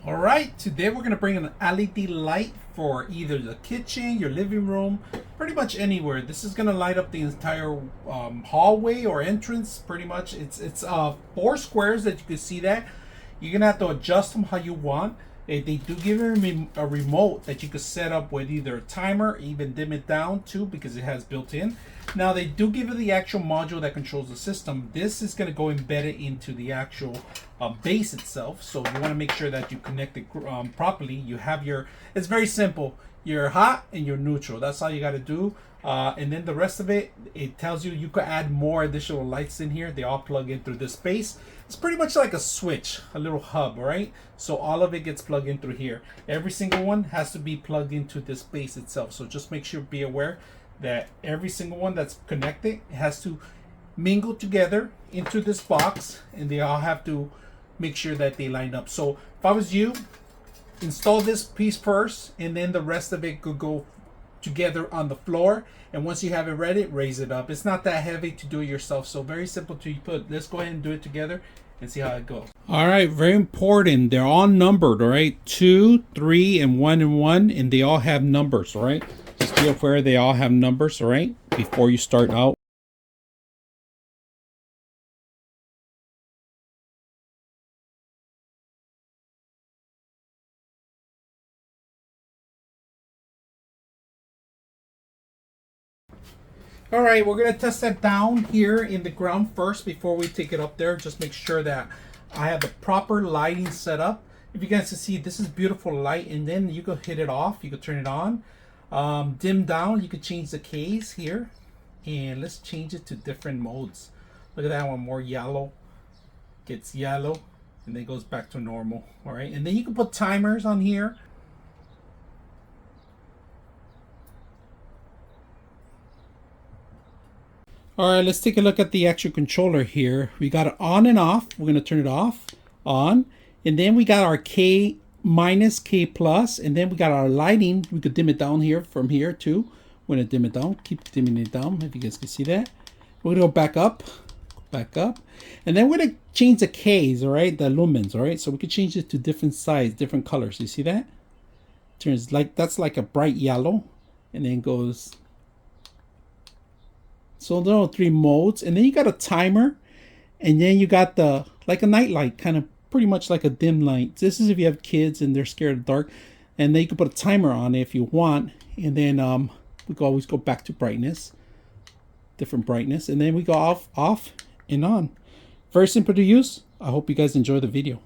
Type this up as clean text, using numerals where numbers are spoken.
All right, today we're gonna bring an LED light for either the kitchen, your living room, pretty much anywhere. This is gonna light up the entire hallway or entrance. Pretty much, it's 4 squares that you can see that. You're gonna have to adjust them how you want. They do give you a remote that you could set up with either a timer, even dim it down too, because it has built in. Now they do give you the actual module that controls the system. This is going to go embedded into the actual base itself. So you want to make sure that you connect it properly. You have it's very simple. Your hot and your neutral. That's all you got to do. And then the rest of it, it tells you could add more additional lights in here. They all plug in through this space. It's pretty much like a switch, a little hub, right? So all of it gets plugged in through here. Every single one has to be plugged into this base itself. So just make sure, be aware that every single one that's connected has to mingle together into this box, and they all have to make sure that they line up. So if I was you, install this piece first, and then the rest of it could go together on the floor. And once you have it ready, raise it up. It's not that heavy to do it yourself, so very simple to put. Let's go ahead and do it together and see how it goes. All right, very important, they're all numbered. All right, 2, 3, and 1 and 1, and they all have numbers. All right, just be aware they all have numbers. All right, before you start out. All right, we're gonna test that down here in the ground first before we take it up there. Just make sure that I have the proper lighting set up. If you guys can see, this is beautiful light, and then you can hit it off, you can turn it on. Dim down, you can change the Ks here, and let's change it to different modes. Look at that one, more yellow, gets yellow, and then goes back to normal. All right, and then you can put timers on here. All right, let's take a look at the actual controller here. We got it on and off. We're going to turn it off, on, and then we got our K minus, K plus, and then we got our lighting. We could dim it down here from here too. We're going to dim it down, keep dimming it down if you guys can see that. We're going to go back up, and then we're going to change the Ks, all right, the lumens, all right? So we could change it to different size, different colors. You see that? Turns like, that's like a bright yellow, and then goes. So there are 3 modes, and then you got a timer, and then you got the like a night light, kind of pretty much like a dim light. This is if you have kids and they're scared of dark, and then you can put a timer on it if you want, and then we can always go back to brightness, different brightness, and then we go off, and on. Very simple to use. I hope you guys enjoy the video.